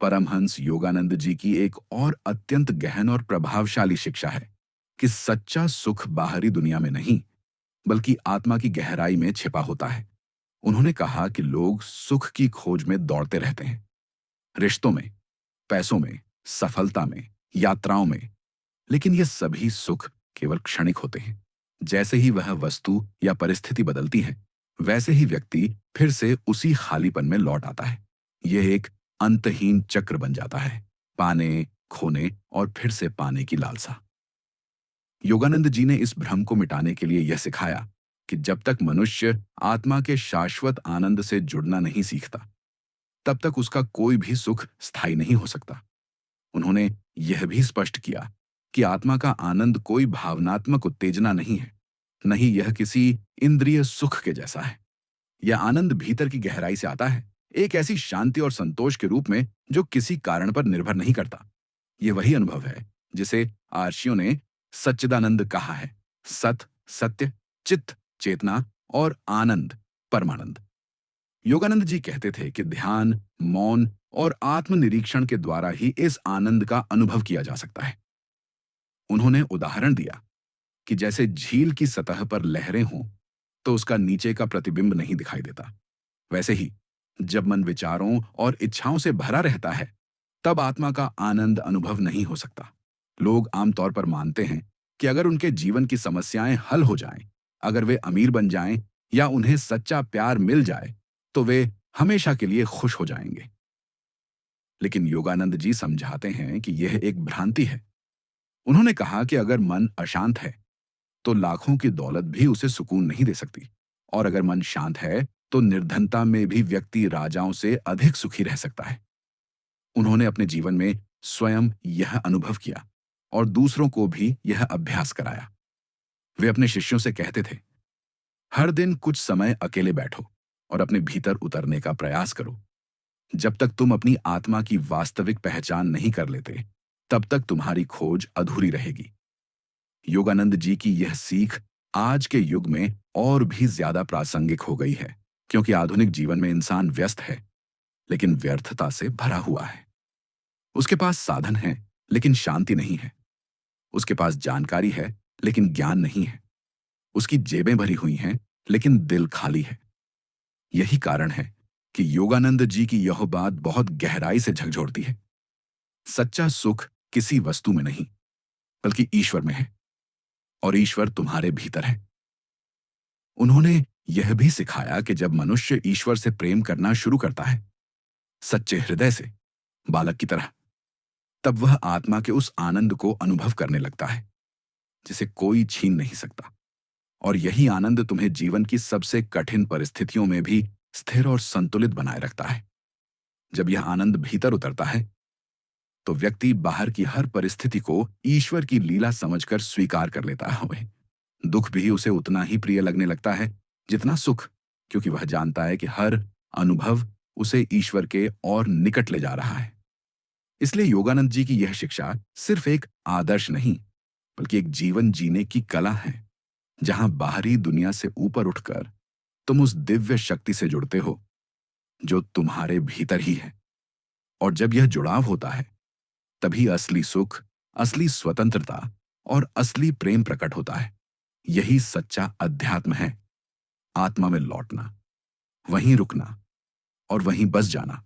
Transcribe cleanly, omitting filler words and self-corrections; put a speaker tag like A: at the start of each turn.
A: परमहंस योगानंद जी की एक और अत्यंत गहन और प्रभावशाली शिक्षा है कि सच्चा सुख बाहरी दुनिया में नहीं, बल्कि आत्मा की गहराई में छिपा होता है। उन्होंने कहा कि लोग सुख की खोज में दौड़ते रहते हैं, रिश्तों में, पैसों में, सफलता में, यात्राओं में, लेकिन ये सभी सुख केवल क्षणिक होते हैं। जैसे ही वह वस्तु या परिस्थिति बदलती है, वैसे ही व्यक्ति फिर से उसी खालीपन में लौट आता है। यह एक अंतहीन चक्र बन जाता है, पाने, खोने और फिर से पाने की लालसा। योगानंद जी ने इस भ्रम को मिटाने के लिए यह सिखाया कि जब तक मनुष्य आत्मा के शाश्वत आनंद से जुड़ना नहीं सीखता, तब तक उसका कोई भी सुख स्थायी नहीं हो सकता। उन्होंने यह भी स्पष्ट किया कि आत्मा का आनंद कोई भावनात्मक उत्तेजना नहीं है, नहीं यह किसी इंद्रिय सुख के जैसा है। यह आनंद भीतर की गहराई से आता है, एक ऐसी शांति और संतोष के रूप में जो किसी कारण पर निर्भर नहीं करता। यह वही अनुभव है जिसे आर्षियों ने सच्चिदानंद कहा है। सत, सत्य, चित्त, चेतना और आनंद, परमानंद। योगानंद जी कहते थे कि ध्यान, मौन और आत्मनिरीक्षण के द्वारा ही इस आनंद का अनुभव किया जा सकता है। उन्होंने उदाहरण दिया कि जैसे झील की सतह पर लहरें हों, तो उसका नीचे का प्रतिबिंब नहीं दिखाई देता। वैसे ही जब मन विचारों और इच्छाओं से भरा रहता है, तब आत्मा का आनंद अनुभव नहीं हो सकता। लोग आमतौर पर मानते हैं कि अगर उनके जीवन की समस्याएं हल हो जाएं, अगर वे अमीर बन जाएं या उन्हें सच्चा प्यार मिल जाए, तो वे हमेशा के लिए खुश हो जाएंगे। लेकिन योगानंद जी समझाते हैं कि यह एक भ्रांति है। उन्होंने कहा कि अगर मन अशांत है, तो लाखों की दौलत भी उसे सुकून नहीं दे सकती, और अगर मन शांत है, तो निर्धनता में भी व्यक्ति राजाओं से अधिक सुखी रह सकता है। उन्होंने अपने जीवन में स्वयं यह अनुभव किया और दूसरों को भी यह अभ्यास कराया। वे अपने शिष्यों से कहते थे, हर दिन कुछ समय अकेले बैठो और अपने भीतर उतरने का प्रयास करो। जब तक तुम अपनी आत्मा की वास्तविक पहचान नहीं कर लेते, तब तक तुम्हारी खोज अधूरी रहेगी। योगानंद जी की यह सीख आज के युग में और भी ज्यादा प्रासंगिक हो गई है, क्योंकि आधुनिक जीवन में इंसान व्यस्त है, लेकिन व्यर्थता से भरा हुआ है। उसके पास साधन है, लेकिन शांति नहीं है। उसके पास जानकारी है, लेकिन ज्ञान नहीं है। उसकी जेबें भरी हुई हैं, लेकिन दिल खाली है। यही कारण है कि योगानंद जी की यह बात बहुत गहराई से झकझोरती है। सच्चा सुख किसी वस्तु में नहीं, बल्कि ईश्वर में है, और ईश्वर तुम्हारे भीतर है। उन्होंने यह भी सिखाया कि जब मनुष्य ईश्वर से प्रेम करना शुरू करता है, सच्चे हृदय से, बालक की तरह, तब वह आत्मा के उस आनंद को अनुभव करने लगता है जिसे कोई छीन नहीं सकता। और यही आनंद तुम्हें जीवन की सबसे कठिन परिस्थितियों में भी स्थिर और संतुलित बनाए रखता है। जब यह आनंद भीतर उतरता है, तो व्यक्ति बाहर की हर परिस्थिति को ईश्वर की लीला समझकर स्वीकार कर लेता है। दुख भी उसे उतना ही प्रिय लगने लगता है जितना सुख, क्योंकि वह जानता है कि हर अनुभव उसे ईश्वर के और निकट ले जा रहा है। इसलिए योगानंद जी की यह शिक्षा सिर्फ एक आदर्श नहीं, बल्कि एक जीवन जीने की कला है, जहां बाहरी दुनिया से ऊपर उठकर तुम उस दिव्य शक्ति से जुड़ते हो जो तुम्हारे भीतर ही है। और जब यह जुड़ाव होता है, तभी असली सुख, असली स्वतंत्रता और असली प्रेम प्रकट होता है। यही सच्चा अध्यात्म है, आत्मा में लौटना, वहीं रुकना और वहीं बस जाना।